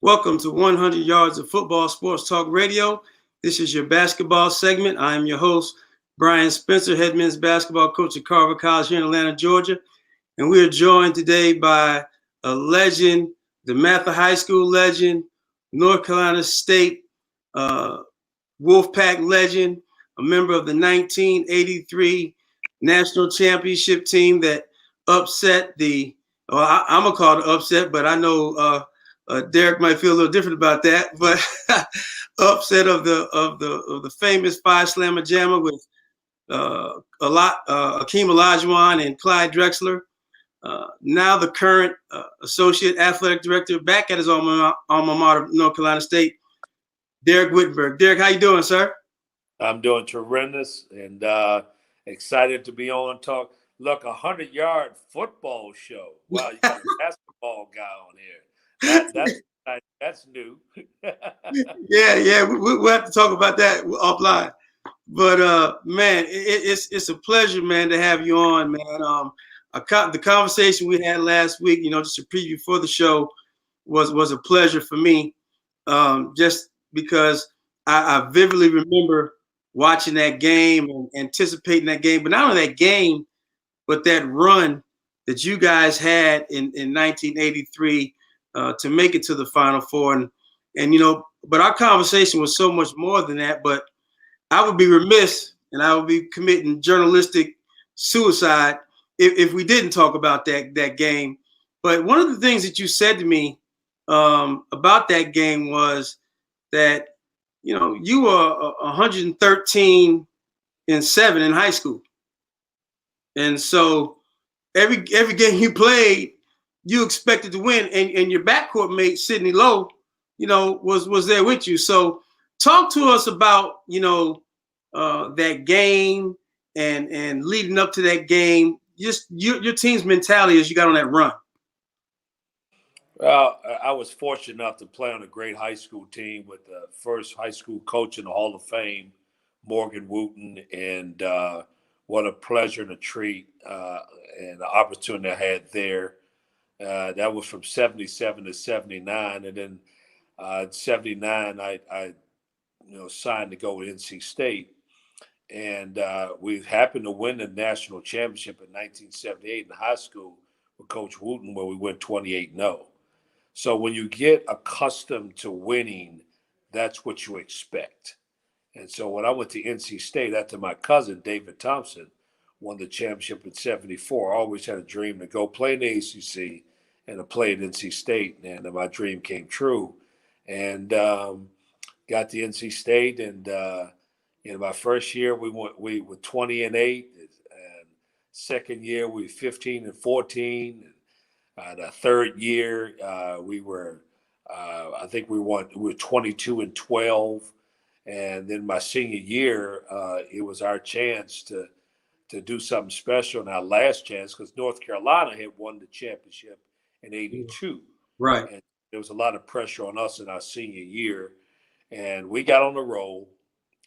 Welcome to 100 Yards of Football Sports Talk Radio. This is your basketball segment. I am your host, Bryan Spencer, head men's basketball coach at Carver College here in Atlanta, Georgia. And we are joined today by a legend, the Mather High School legend, North Carolina State Wolfpack legend, a member of the 1983 National Championship team that upset I'm going to call it upset, but I know Dereck might feel a little different about that, but upset of the famous five slammer jammer with Akeem Olajuwon and Clyde Drexler. Now the current associate athletic director back at his alma mater, North Carolina State, Dereck Whittenburg. Dereck, how you doing, sir? I'm doing tremendous and excited to be on talk. Look, 100-yard football show. Wow, you got a basketball guy on here. That's new. Yeah, we'll have to talk about that offline. But man, it's a pleasure, man, to have you on, man. The conversation we had last week, just a preview for the show, was a pleasure for me, just because I vividly remember watching that game and anticipating that game, but not only that game, but that run that you guys had in 1983 to make it to the Final Four. And but our conversation was so much more than that. But I would be remiss and I would be committing journalistic suicide if we didn't talk about that game. But one of the things that you said to me about that game was that, you were 113-7 in high school. And so every game you played, you expected to win, and your backcourt mate, Sidney Lowe, was there with you. So talk to us about, that game and leading up to that game, just your team's mentality as you got on that run. Well, I was fortunate enough to play on a great high school team with the first high school coach in the Hall of Fame, Morgan Wooten, and what a pleasure and a treat and the opportunity I had there. That was from 77 to 79. And then in 79, I signed to go to NC State. And we happened to win the national championship in 1978 in high school with Coach Wooten, where we went 28-0. So when you get accustomed to winning, that's what you expect. And so when I went to NC State, after my cousin, David Thompson, won the championship in 74, I always had a dream to go play in the ACC and to play at NC State. And my dream came true. And got to NC State. And in my first year, we were 20-8. And second year, we were 15-14. The third year, we were, I think we were 22-12. And then my senior year, it was our chance to do something special in our last chance because North Carolina had won the championship in 82. Right. And there was a lot of pressure on us in our senior year. And we got on the roll.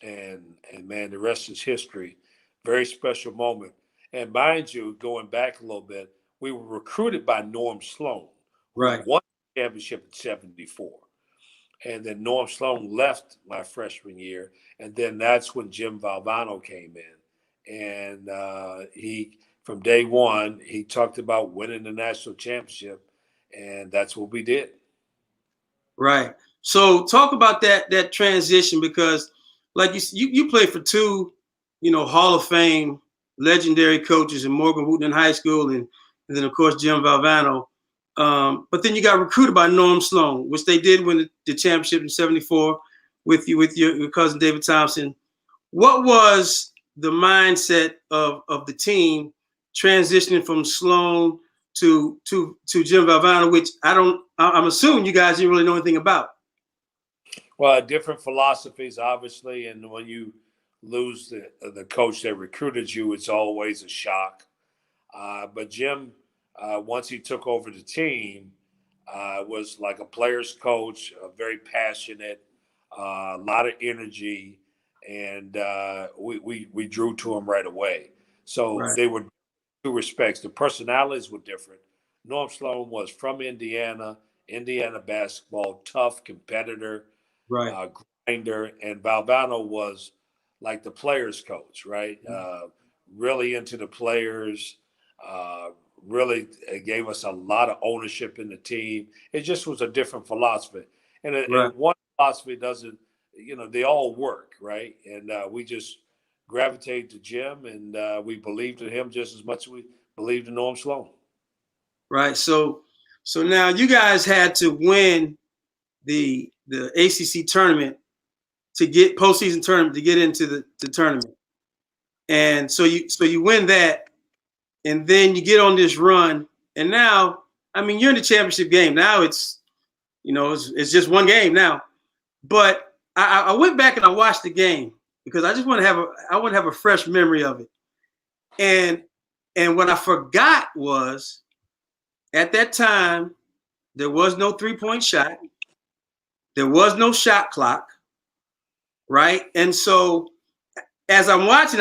And man, the rest is history. Very special moment. And mind you, going back a little bit, we were recruited by Norm Sloan, right, who won the championship in 74. And then Norm Sloan left my freshman year. And then that's when Jim Valvano came in. And he, from day one, he talked about winning the national championship. And that's what we did. Right. So talk about that transition, because like you played for two, Hall of Fame legendary coaches in Morgan Wooten in high school and then, of course, Jim Valvano. But then you got recruited by Norm Sloan, which they did win the championship in 74 with your cousin David Thompson. What was the mindset of the team transitioning from Sloan to Jim Valvano, which I'm assuming you guys didn't really know anything about? Well, different philosophies, obviously, and when you lose the coach that recruited you, it's always a shock. But Jim, once he took over the team, was like a player's coach, very passionate, a lot of energy, and we drew to him right away. So Right. They were two respects. The personalities were different. Norm Sloan was from Indiana, Indiana basketball, tough competitor, Right. grinder, and Valvano was like the players' coach, right? Really into the players, uh, really gave us a lot of ownership in the team. It just was a different philosophy, Right. and one philosophy doesn't, they all work, right? And we just gravitated to Jim, and we believed in him just as much as we believed in Norm Sloan. Right. So now you guys had to win the ACC tournament to get postseason tournament to get into the tournament. And so you win that, and then you get on this run, and now I mean you're in the championship game. Now it's just one game now. But I went back and I watched the game because I just want to have a fresh memory of it. And what I forgot was at that time there was no 3-point shot, there was no shot clock, right? And so as I'm watching,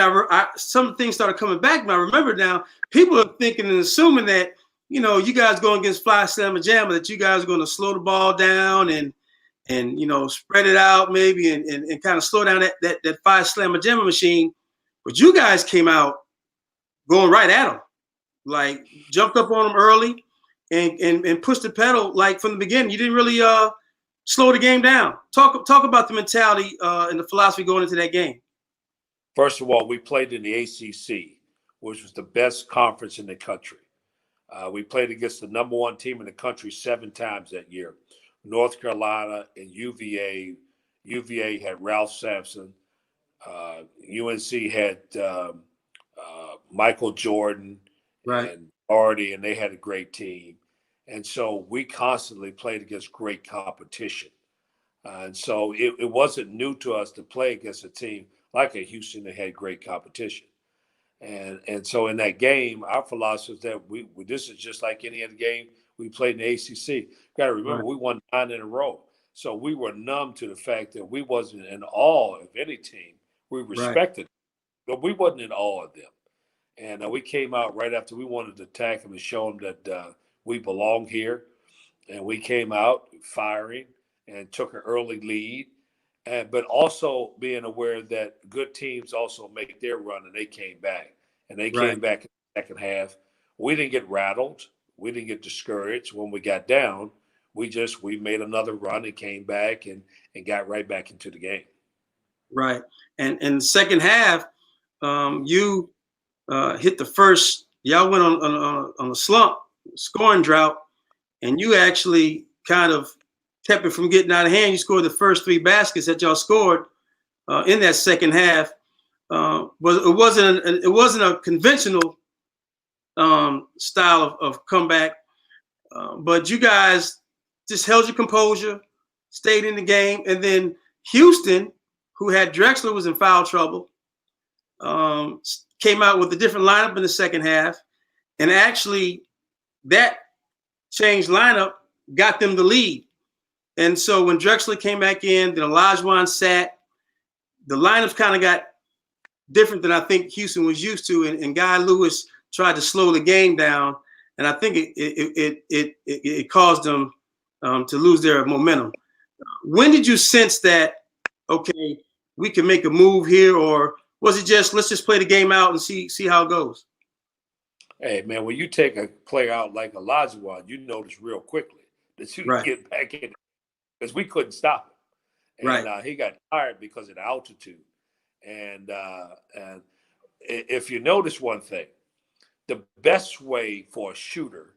some things started coming back. And I remember now people are thinking and assuming that you guys going against Fly Slamma Jamma, that you guys are going to slow the ball down and spread it out maybe and kind of slow down that Fly Slamma Jamma machine. But you guys came out going right at them, like jumped up on them early and pushed the pedal like from the beginning. You didn't really slow the game down. Talk about the mentality and the philosophy going into that game. First of all, we played in the ACC, which was the best conference in the country. We played against the number one team in the country 7 times that year. North Carolina and UVA. UVA had Ralph Sampson. UNC had Michael Jordan Right. and Artie, and they had a great team. And so we constantly played against great competition. And so it wasn't new to us to play against a team like a Houston that had great competition. And so in that game, our philosophy is that we this is just like any other game we played in the ACC. Got to remember, Right. we won 9 in a row. So we were numb to the fact that we wasn't in awe of any team. We Right. respected, but we wasn't in awe of them. And we came out right after we wanted to attack them and show them that we belong here. And we came out firing and took an early lead. But also being aware that good teams also make their run, and they came back. And they Right. came back in the second half. We didn't get rattled. We didn't get discouraged when we got down. We made another run and came back and got right back into the game. Right. And in the second half, you hit the first. Y'all went on a slump, scoring drought, and you actually kind of kept it from getting out of hand. You scored the first 3 baskets that y'all scored in that second half. But it wasn't a conventional style of comeback. But you guys just held your composure, stayed in the game, and then Houston, who had Drexler was in foul trouble, came out with a different lineup in the second half, and actually that changed lineup got them the lead. And so when Drexler came back in, then Olajuwon sat. The lineups kind of got different than I think Houston was used to, and Guy Lewis tried to slow the game down, and I think it caused them to lose their momentum. When did you sense that, okay, we can make a move here, or was it just let's just play the game out and see how it goes? Hey, man, when you take a player out like Olajuwon, you notice real quickly that you can Right. get back in because we couldn't stop him. Right. And he got tired because of the altitude. And if you notice one thing, the best way for a shooter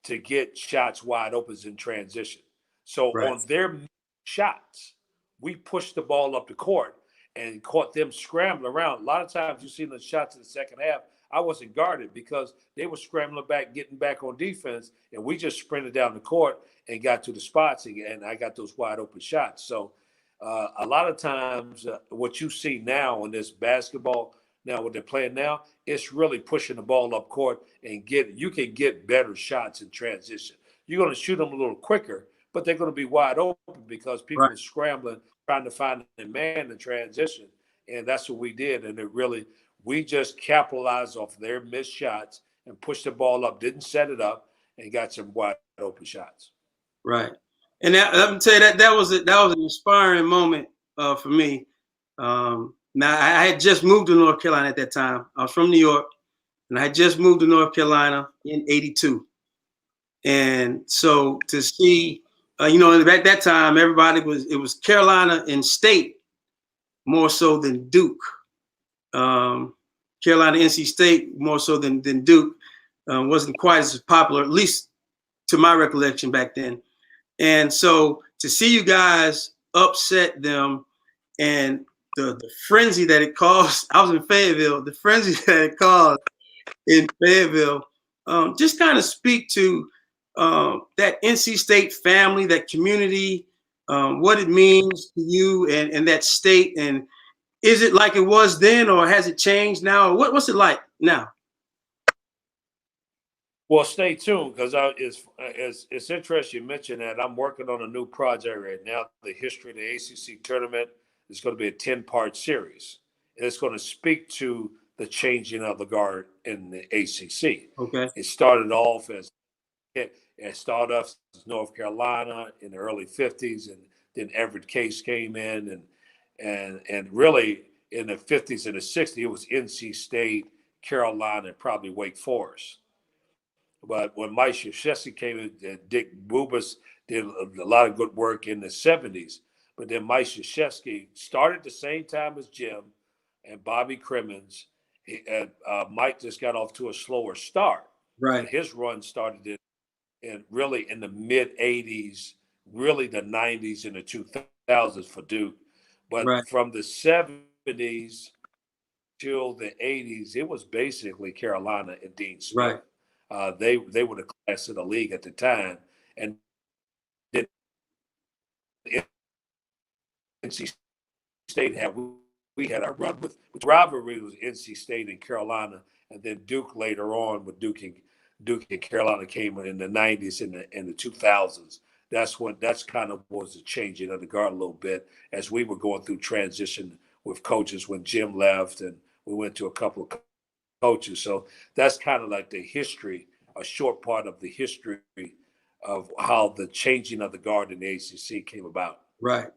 to get shots wide open is in transition. So Right. on their shots, we pushed the ball up the court and caught them scrambling around. A lot of times you see the shots in the second half, I wasn't guarded because they were scrambling back, getting back on defense, and we just sprinted down the court and got to the spots, and I got those wide open shots. So a lot of times what you see now in this basketball, now what they're playing now, it's really pushing the ball up court and you can get better shots in transition. You're going to shoot them a little quicker, but they're going to be wide open because people Right. are scrambling, trying to find a man in transition. And that's what we did. And we just capitalized off their missed shots and pushed the ball up, didn't set it up, and got some wide open shots. Right. And let me tell you that was an inspiring moment for me. Now I had just moved to North Carolina at that time. I was from New York, and I had just moved to North Carolina in '82. And so to see, at that time, it was Carolina in state more so than Duke. Carolina, NC State more so than Duke. Wasn't quite as popular, at least to my recollection back then. And so to see you guys upset them and the frenzy that it caused, I was in Fayetteville, the frenzy that it caused in Fayetteville, just kind of speak to that NC State family, that community, what it means to you and that state. And is it like it was then, or has it changed now? What's it like now? Well, stay tuned because it's interesting you mentioned that. I'm working on a new project right now, the history of the ACC tournament. It's going to be a 10-part series. And it's going to speak to the changing of the guard in the ACC. Okay. It started off as North Carolina in the early 50s, and then Everett Case came in, and really in the 50s and the 60s, it was NC State, Carolina, and probably Wake Forest. But when Mike Krzyzewski came in, Dick Bubas did a lot of good work in the 70s. But then Mike Krzyzewski started the same time as Jim and Bobby Crimmins. Mike just got off to a slower start. Right. But his run started really in the mid 80s, really the 90s and the 2000s for Duke. But right. From the 70s till the 80s, it was basically Carolina and Dean Smith. Right. They were the class of the league at the time, and then NC State we had our run with rivalry was NC State and Carolina, and then Duke later on with Duke and Carolina came in the 90s and the 2000s. That's kind of was the changing of the guard a little bit as we were going through transition with coaches when Jim left, and we went to a couple of coaches. So that's kind of like the history, a short part of the history of how the changing of the guard in the ACC came about. Right.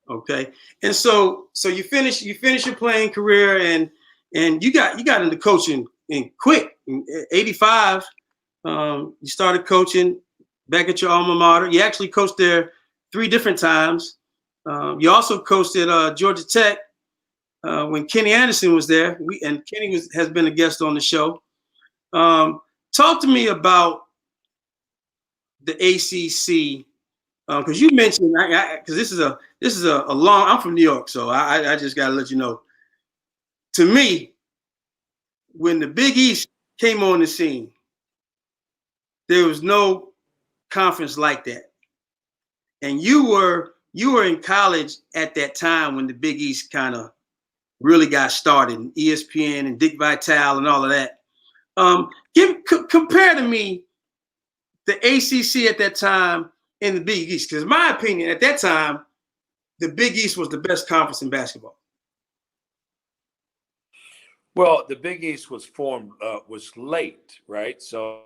Okay. And so you finish your playing career, and you got into coaching in quick. In '85, you started coaching back at your alma mater. You actually coached there 3 different times. You also coached at Georgia Tech when Kenny Anderson was there. Kenny has been a guest on the show. Talk to me about the ACC, because you mentioned, because this is a long. I'm from New York, so I just got to let you know. To me, when the Big East came on the scene, there was no conference like that. And you were in college at that time when the Big East kind of really got started, and ESPN and Dick Vitale and all of that. Compare to me the ACC at that time and the Big East, because in my opinion, at that time, the Big East was the best conference in basketball. Well, the Big East was formed was late, right? So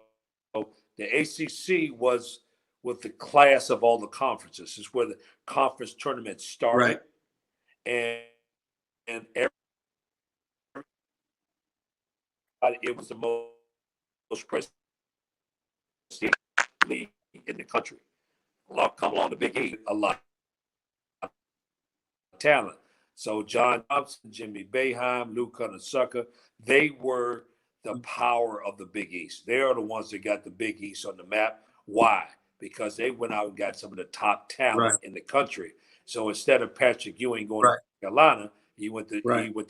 the ACC was with the class of all the conferences. This is where the conference tournament started, right. and it was the most prestigious league in the country. Come along the Big East, a lot of talent. So John Thompson, Jimmy Boeheim, Lou Kunasucker, they were the power of the Big East. They are the ones that got the Big East on the map. Why? Because they went out and got some of the top talent in the country. So instead of Patrick Ewing going to Carolina, he went to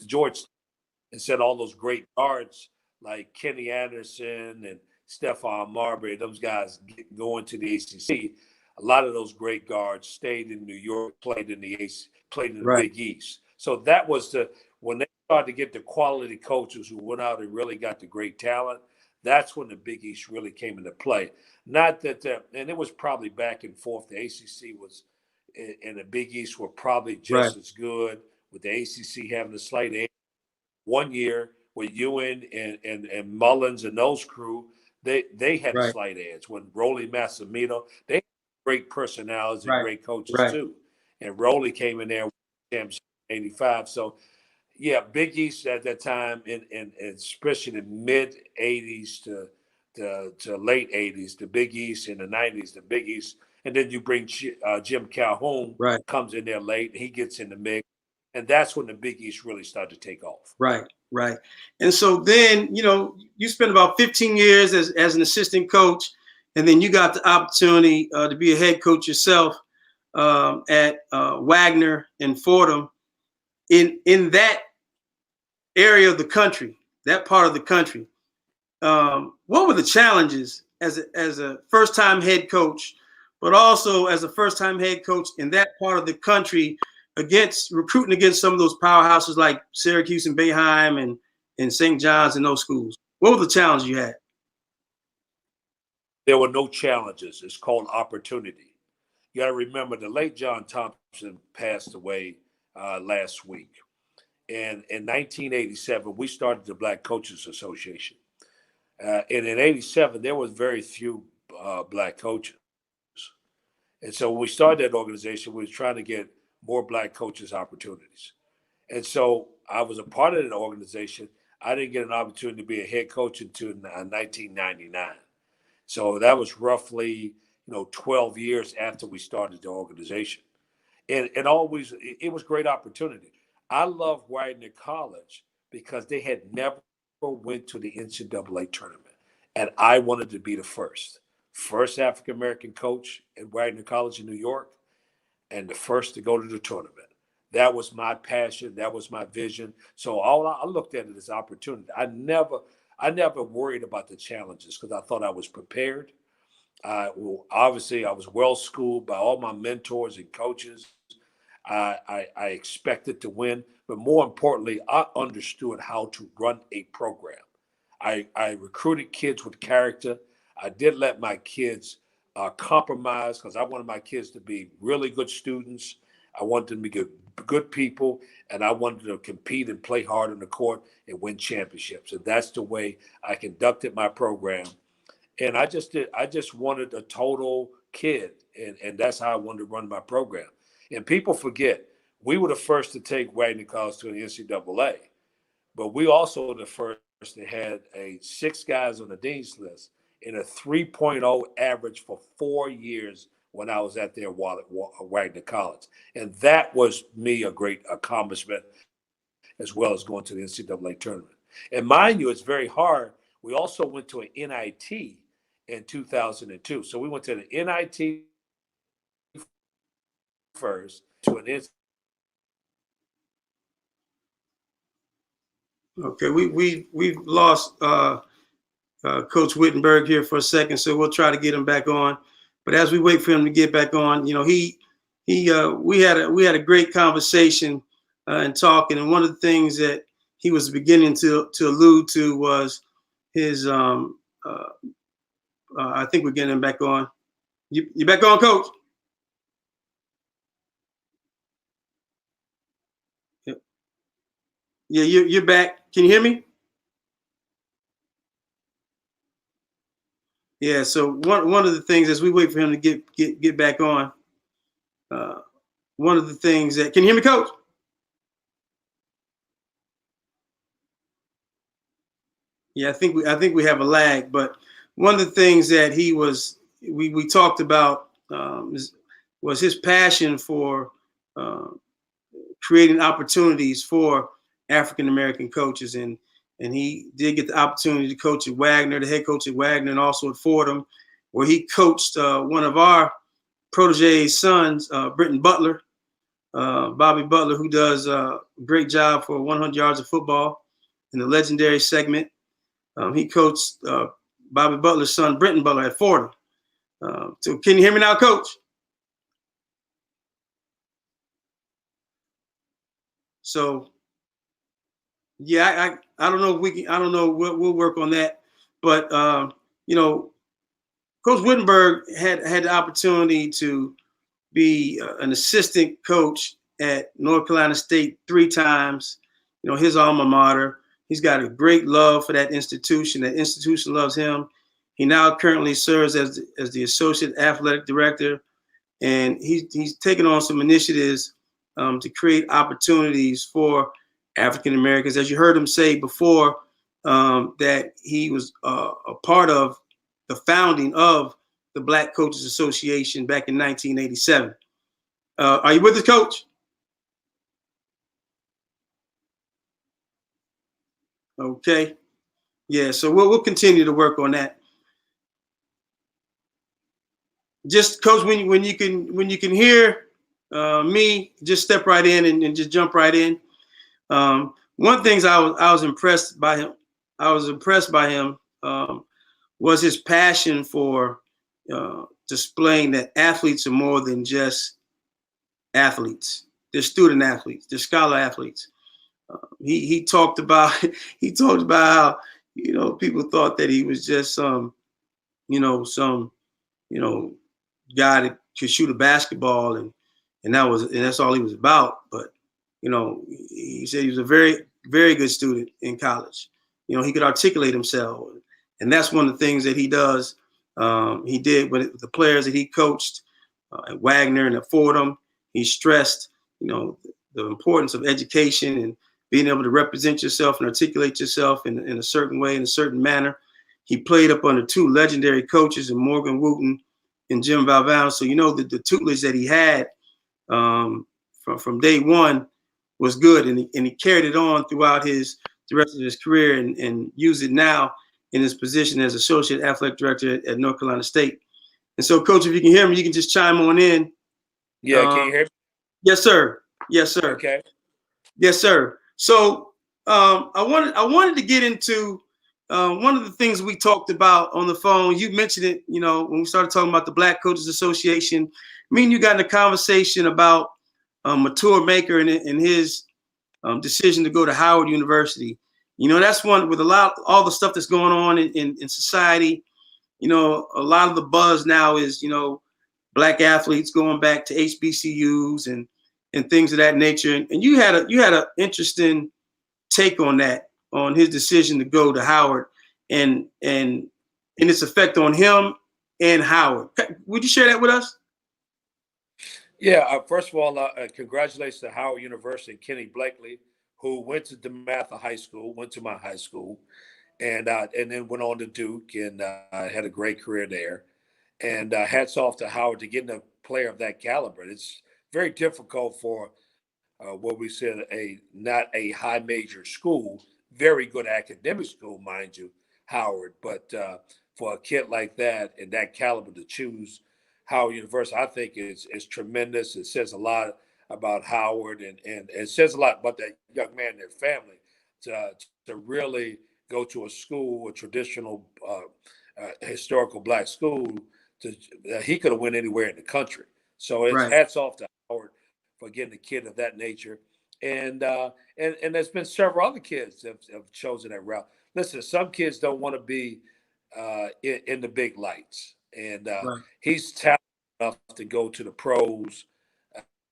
Georgetown. Instead of all those great guards like Kenny Anderson and Stephon Marbury, those guys going to the ACC, a lot of those great guards stayed in New York, played in the Big East. So that was when they started to get the quality coaches who went out and really got the great talent. That's when the Big East really came into play. Not that, and it was probably back and forth. The ACC was, and the Big East were probably just as good, with the ACC having a slight edge. One year with Ewing and Mullins and those crew, they had a slight edge. When Rolly Massimino, they had great personalities and Right. great coaches Right. too. And Rowley came in there with championship in '85. So yeah, Big East at that time, and especially the mid '80s to late '80s, the Big East in the '90s, the Big East, and then you bring Jim Calhoun Right. comes in there late, and he gets in the mix, and that's when the Big East really started to take off. Right. Right. And so then, you spent about 15 years as an assistant coach, and then you got the opportunity to be a head coach yourself at Wagner and Fordham in that area of the country, that part of the country. What were the challenges as a first time head coach, but also as a first time head coach in that part of the country against recruiting against some of those powerhouses like Syracuse and Bayheim and St. John's and those schools? What were the challenges you had? There were no challenges. It's called opportunity. You got to remember the late John Thompson passed away last week. And in 1987, we started the Black Coaches Association. And in '87, there was very few Black coaches. And so when we started that organization, we were trying to get more Black coaches opportunities. And so I was a part of that organization. I didn't get an opportunity to be a head coach until 1999. So that was roughly, 12 years after we started the organization. And always, it was a great opportunity. I love Wagner College because they had never went to the NCAA tournament. And I wanted to be the first African-American coach at Wagner College in New York, and the first to go to the tournament. That was my passion. That was my vision. So I looked at it as opportunity. I never worried about the challenges because I thought I was prepared. Obviously, I was well schooled by all my mentors and coaches. I expected to win, but more importantly, I understood how to run a program. I recruited kids with character. I did let my kids compromise because I wanted my kids to be really good students. I wanted them to be good people, and I wanted to compete and play hard on the court and win championships. And that's the way I conducted my program. And I just wanted a total kid, and that's how I wanted to run my program. And people forget, we were the first to take Wagner College to the NCAA, but we also were the first that had 6 guys on the dean's list and a 3.0 average for 4 years when I was at their Wagner College. And that was me a great accomplishment, as well as going to the NCAA tournament. And mind you, it's very hard. We also went to an NIT in 2002. So we went to the NIT first, to an NCAA. Okay, we've lost Coach Whittenburg here for a second, so we'll try to get him back on. But as we wait for him to get back on, we had a great conversation and talking, and one of the things that he was beginning to allude to was his. I think we're getting him back on. You back on, Coach? Yeah, you're back. Can you hear me? Yeah. So one of the things as we wait for him to get back on, one of the things that can you hear me, Coach? Yeah, I think we have a lag, but one of the things that we talked about was his passion for creating opportunities for African American coaches, and he did get the opportunity to coach at Wagner, the head coach at Wagner, and also at Fordham, where he coached one of our protege's sons, Britton Butler, Bobby Butler, who does a great job for 100 yards of football in the legendary segment. He coached Bobby Butler's son, Britton Butler, at Fordham. So can you hear me now, Coach? So yeah, I don't know if we can. I don't know. We'll work on that. But Coach Whittenburg had the opportunity to be an assistant coach at North Carolina State 3 times. His alma mater. He's got a great love for that institution. That institution loves him. He now currently serves as the associate athletic director and he's taken on some initiatives to create opportunities for African Americans. As you heard him say before, that he was a part of the founding of the Black Coaches Association back in 1987. Are you with us, Coach? Okay. Yeah, so we'll continue to work on that. Just Coach, when you can hear me, just step right in and just jump right in. One thing I was impressed by him. I was impressed by him was his passion for displaying that athletes are more than just athletes. They're student athletes. They're scholar athletes. He talked about he talked about how people thought that he was just some some guy that could shoot a basketball and that's all he was about. But he said he was a very good student in college. He could articulate himself, and that's one of the things that he does. He did with the players that he coached at Wagner and at Fordham. He stressed the importance of education and being able to represent yourself and articulate yourself in a certain way, in a certain manner. He played up under two legendary coaches in Morgan Wooten and Jim Valvano. So the tutelage that he had from day one was good, and he carried it on throughout the rest of his career and used it now in his position as associate athletic director at North Carolina State. And so, Coach, if you can hear me, you can just chime on in. Yeah, can you hear me? Yes, sir. Yes, sir. Okay. Yes, sir. So I wanted to get into one of the things we talked about on the phone. You mentioned it, when we started talking about the Black Coaches Association. Me and you got in a conversation about Matur Maker and his decision to go to Howard University. That's one with all the stuff that's going on in society. A lot of the buzz now is Black athletes going back to HBCUs and things of that nature. And you had an interesting take on that, on his decision to go to Howard and its effect on him and Howard. Would you share that with us? Yeah. First of all, congratulations to Howard University and Kenny Blakely, who went to DeMatha High School, went to my high school, and then went on to Duke and had a great career there. And hats off to Howard to getting a player of that caliber. It's very difficult for what we said not a high major school, very good academic school, mind you, Howard. But for a kid like that and that caliber to choose Howard University, I think is tremendous. It says a lot about Howard and it says a lot about that young man and their family to really go to a school, a traditional historical Black school. He could have went anywhere in the country. So it's Right. hats off to Howard for getting a kid of that nature. And there's been several other kids that have chosen that route. Listen, some kids don't want to be in the big lights, and Right. he's talented enough to go to the pros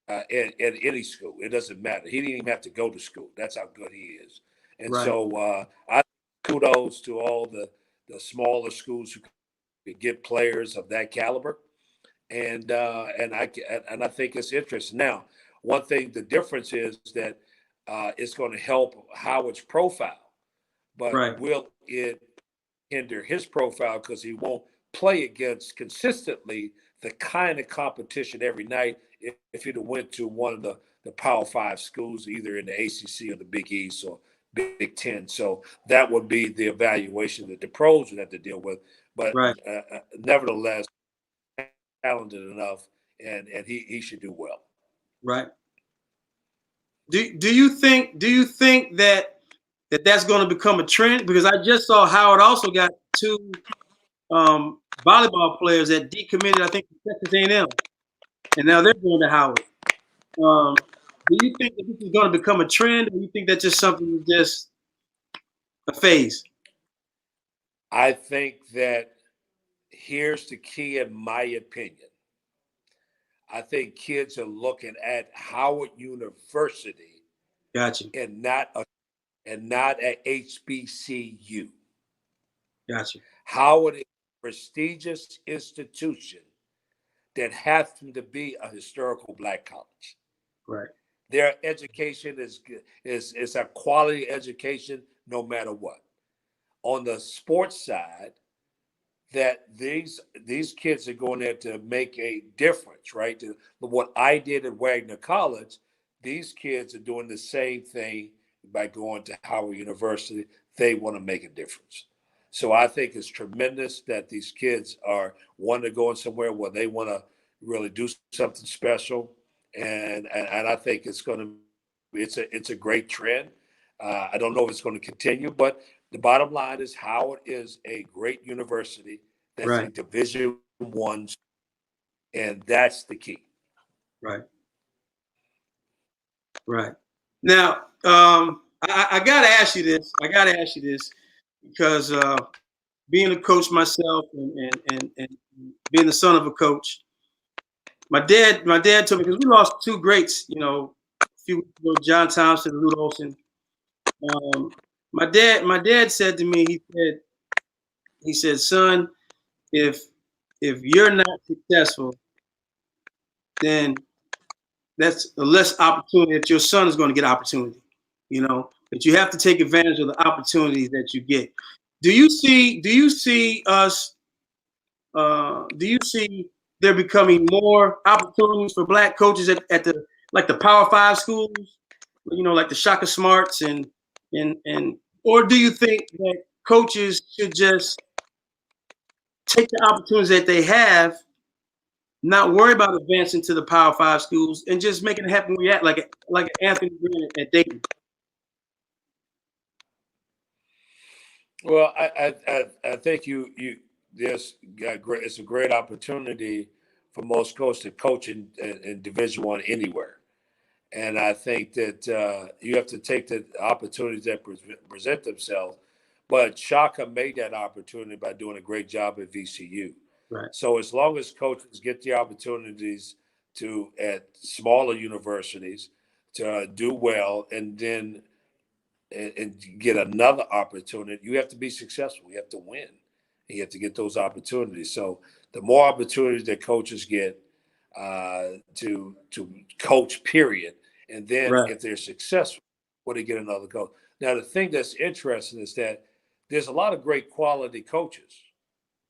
at any school. It doesn't matter. He didn't even have to go to school. That's how good he is. And Right. so I kudos to all the smaller schools who could get players of that caliber. And I think it's interesting. Now, one thing, the difference is that it's going to help Howard's profile, but Right. will it hinder his profile because he won't play against consistently the kind of competition every night if he'd have went to one of the Power Five schools, either in the ACC or the Big East or Big Ten. So that would be the evaluation that the pros would have to deal with. But Right. nevertheless, talented enough, and he should do well. Right. Do you think that's going to become a trend? Because I just saw Howard also got two volleyball players that decommitted, I think, to Texas A&M, and now they're going to Howard. Do you think that this is going to become a trend, or do you think that's just something that's just a phase? I think that here's the key, in my opinion. I think kids are looking at Howard University Gotcha. and not at HBCU. Gotcha. Howard is a prestigious institution that happen to be a historical Black college. Right. Their education is a quality education no matter what. On the sports side, that these kids are going there to make a difference, right? What I did at Wagner College, these kids are doing the same thing by going to Howard University. They want to make a difference. So I think it's tremendous that these kids are wanting to go in somewhere where they want to really do something special, and I think it's a great trend. I don't know if it's going to continue, but the bottom line is Howard is a great university that's a Right. Division I, and that's the key. Right. Right. Now, I gotta ask you this. I gotta ask you this because being a coach myself and being the son of a coach, my dad told me because we lost two greats, a few weeks ago, John Thompson and Lute Olson. My dad said to me, he said, son, if you're not successful, then that's a less opportunity that your son is going to get opportunity. That you have to take advantage of the opportunities that you get. Do you see us? Do you see there becoming more opportunities for Black coaches at the Power Five schools? Like the Shaka Smarts and or do you think that coaches should just take the opportunities that they have, not worry about advancing to the Power Five schools, and just making it happen where you at, like Anthony Green at Dayton? Well, I think it's a great opportunity for most coaches to coach in Division I anywhere. And I think that you have to take the opportunities that present themselves. But Shaka made that opportunity by doing a great job at VCU. Right. So as long as coaches get the opportunities at smaller universities to do well, and then and get another opportunity, you have to be successful. You have to win. You have to get those opportunities. So the more opportunities that coaches get to coach, period, and then Right. if they're successful, will they get another coach? Now the thing that's interesting is that there's a lot of great quality coaches,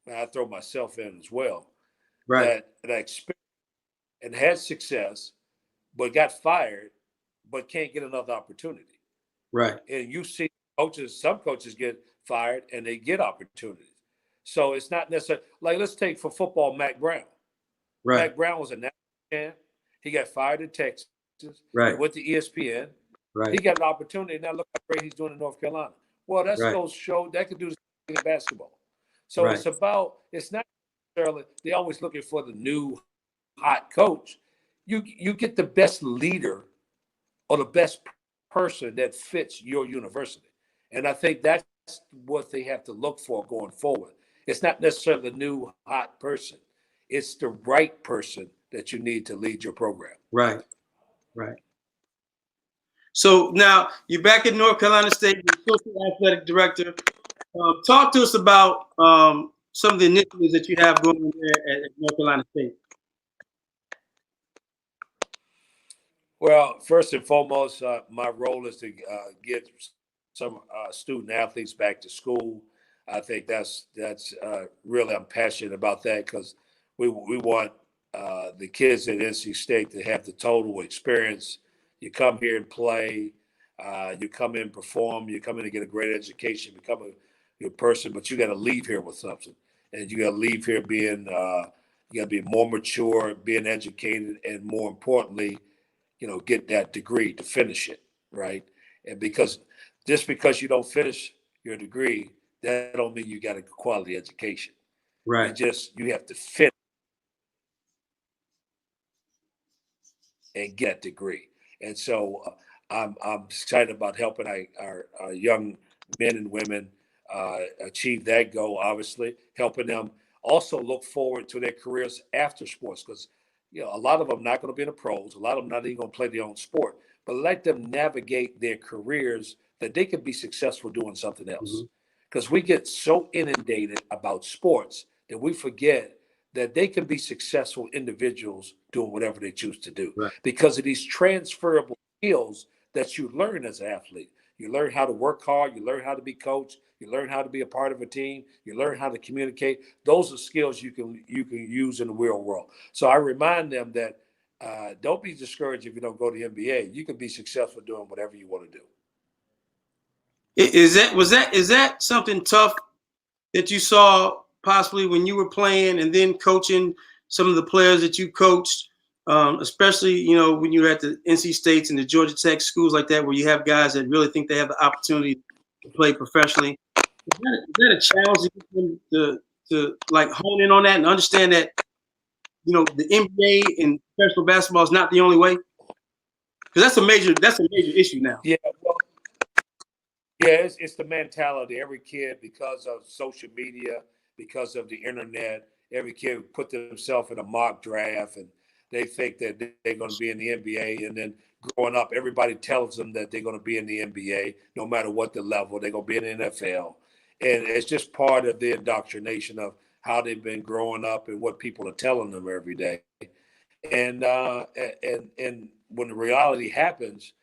and I throw myself in as well, Right. that experienced and had success, but got fired, but can't get another opportunity. Right. And you see some coaches get fired and they get opportunities. So it's not necessarily like, let's take for football, Matt Brown. Right. Matt Brown was a national champ. He got fired in Texas. Right. He went to ESPN. Right. He got an opportunity. Now look how great he's doing in North Carolina. Well, that's Right. those show that could do the same thing in basketball. So Right. it's not necessarily they're always looking for the new hot coach. You get the best leader or the best person that fits your university. And I think that's what they have to look for going forward. It's not necessarily the new hot person. It's the right person that you need to lead your program. Right. Right. So now you're back at North Carolina State, you're associate athletic director. Talk to us about some of the initiatives that you have going on there at North Carolina State. Well, first and foremost, my role is to get some student athletes back to school. I think that's really, I'm passionate about that because we want the kids at NC State to have the total experience. You come here and play, you come in and perform, you come in to get a great education, become a person, but you got to leave here with something, and you got to leave here being you got to be more mature, being educated, and more importantly, get that degree to finish it, right? And just because you don't finish your degree, that don't mean you got a quality education. Right. You have to finish and get that degree. And so I'm excited about helping our young men and women achieve that goal. Obviously, helping them also look forward to their careers after sports because a lot of them not going to be in the pros. A lot of them not even going to play their own sport. But let them navigate their careers that they can be successful doing something else. Because we get so inundated about sports that we forget that they can be successful individuals doing whatever they choose to do Right. because of these transferable skills that you learn as an athlete. You learn how to work hard. You learn how to be coached. You learn how to be a part of a team. You learn how to communicate. Those are skills you can use in the real world. So I remind them that don't be discouraged if you don't go to the NBA. You can be successful doing whatever you want to do. Is that something tough that you saw possibly when you were playing and then coaching some of the players that you coached, especially when you were at the NC States and the Georgia Tech schools like that, where you have guys that really think they have the opportunity to play professionally? Is that a challenge to like hone in on that and understand that the NBA and professional basketball is not the only way? Because that's a major issue now. Yeah, well, yeah, it's the mentality. Every kid, because of social media, because of the internet, every kid put themselves in a mock draft and they think that they're going to be in the NBA. And then growing up, everybody tells them that they're going to be in the NBA, no matter what the level. They're going to be in the NFL. And it's just part of the indoctrination of how they've been growing up and what people are telling them every day. And when the reality happens,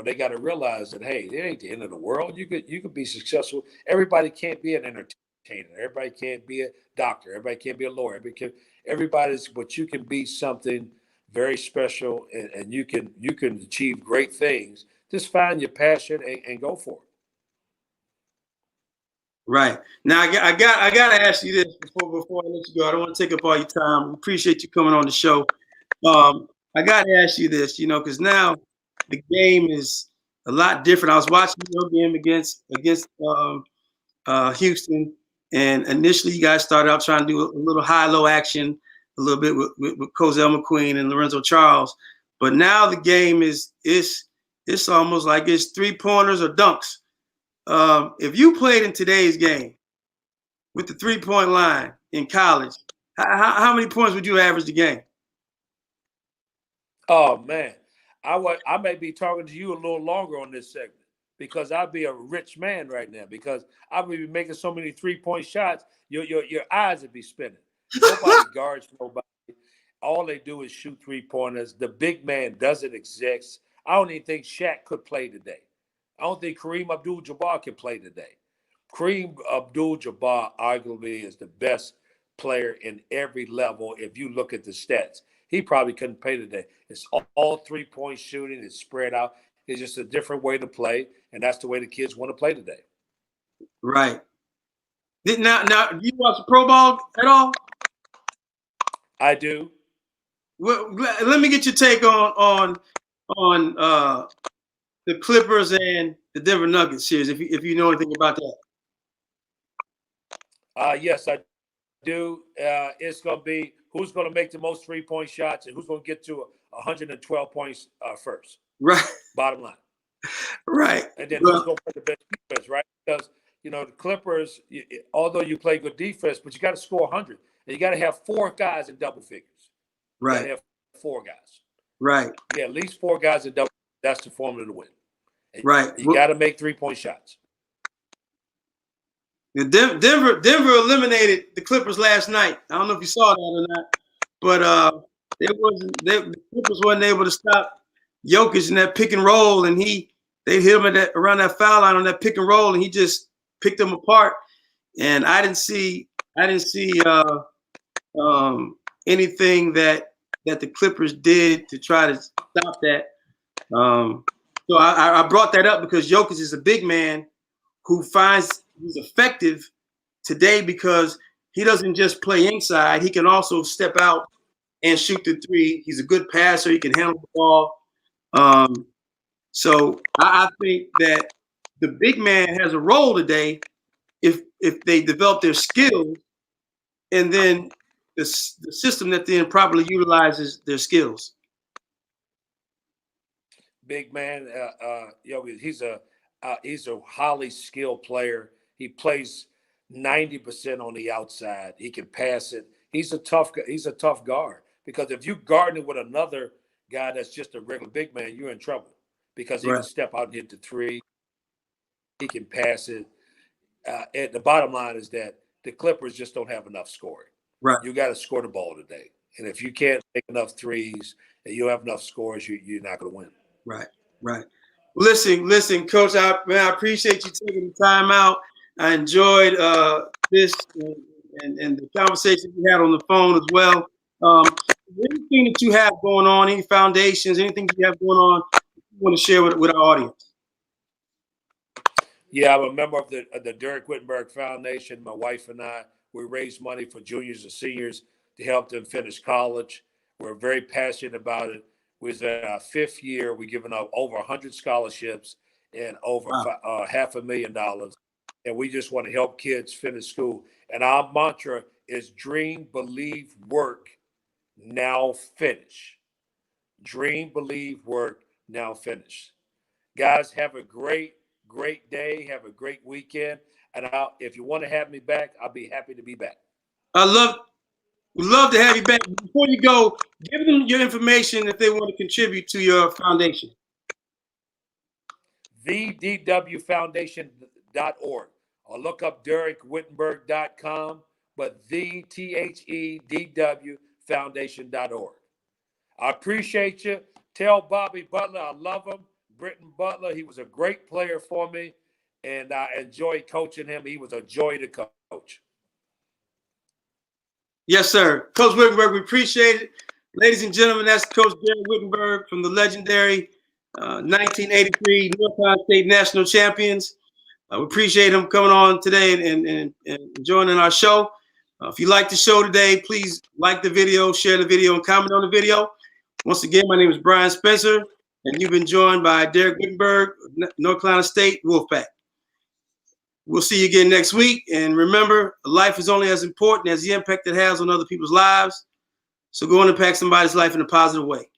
they got to realize that, hey, it ain't the end of the world. You could be successful. Everybody can't be an entertainer. Everybody can't be a doctor. Everybody can't be a lawyer. But you can be something very special, and you can achieve great things. Just find your passion and go for it. Right. Now I got to ask you this before I let you go. I don't want to take up all your time. We appreciate you coming on the show. I got to ask you this, because now the game is a lot different. I was watching your game against Houston, and initially you guys started out trying to do a little high-low action, a little bit with Cozell McQueen and Lorenzo Charles, but now the game it's almost like it's 3-pointers or dunks. If you played in today's game with the 3-point line in college, how many points would you average the game? Oh man, I may be talking to you a little longer on this segment because I'd be a rich man right now because I would be making so many 3-point shots. Your eyes would be spinning. Nobody guards nobody. All they do is shoot 3-pointers. The big man doesn't exist. I don't even think Shaq could play today. I don't think Kareem Abdul-Jabbar can play today. Kareem Abdul-Jabbar arguably is the best player in every level if you look at the stats. He probably couldn't play today. It's all 3-point shooting. It's spread out. It's just a different way to play, and that's the way the kids want to play today. Right. Now, do you watch pro ball at all? I do. Well, let me get your take on the Clippers and the Denver Nuggets series, if you know anything about that. Yes, I do. It's going to be who's going to make the most 3-point shots and who's going to get to 112 points first. Right. Bottom line. Right. And then who's going to play the best defense, right? Because, the Clippers, although you play good defense, but you got to score 100. And you got to have 4 guys in double figures. Right. You got to have 4 guys. Right. Yeah, at least 4 guys in double. That's the formula to win. And right. You got to make 3-point shots. Denver eliminated the Clippers last night. I don't know if you saw that or not, but the Clippers wasn't able to stop Jokic in that pick and roll, and they hit him around that foul line on that pick and roll, and he just picked them apart. And I didn't see anything that the Clippers did to try to stop that. So I brought that up because Jokic is a big man who finds he's effective today because he doesn't just play inside. He can also step out and shoot the 3. He's a good passer. He can handle the ball. So I think that the big man has a role today if they develop their skills, and then the system that then properly utilizes their skills. Big man, he's a highly skilled player. He plays 90% on the outside. He can pass it. He's a tough guard because if you guard it with another guy that's just a regular big man, you're in trouble because he can step out and hit the 3. He can pass it. And the bottom line is that the Clippers just don't have enough scoring. Right. You got to score the ball today. And if you can't make enough threes and you don't have enough scores, you're not going to win. Right. Right. Listen, Coach. I appreciate you taking the time out. I enjoyed this and the conversation we had on the phone as well. Anything that you have going on, any foundations, anything you have going on, you want to share with our audience? Yeah, I'm a member of the Dereck Whittenburg Foundation. My wife and I, we raise money for juniors and seniors to help them finish college. We're very passionate about it. We're in our 5th year. We've given out over 100 scholarships and over $500,000. And we just want to help kids finish school. And our mantra is dream, believe, work, now finish. Dream, believe, work, now finish. Guys, have a great day. Have a great weekend. And if you want to have me back, I'll be happy to be back. We'd love to have you back. Before you go, give them your information if they want to contribute to your foundation. TheDWFoundation.org. Or look up DereckWhittenburg.com, but TheDWFoundation.org. I appreciate you. Tell Bobby Butler I love him. Britton Butler, he was a great player for me, and I enjoyed coaching him. He was a joy to coach. Yes, sir. Coach Whittenburg, we appreciate it. Ladies and gentlemen, that's Coach Dereck Whittenburg from the legendary 1983 North Carolina State National Champions. We appreciate him coming on today and joining our show. If you like the show today, please like the video, share the video, and comment on the video. Once again, my name is Bryan Spencer, and you've been joined by Dereck Whittenburg, North Carolina State Wolfpack. We'll see you again next week. And remember, life is only as important as the impact it has on other people's lives. So go and impact somebody's life in a positive way.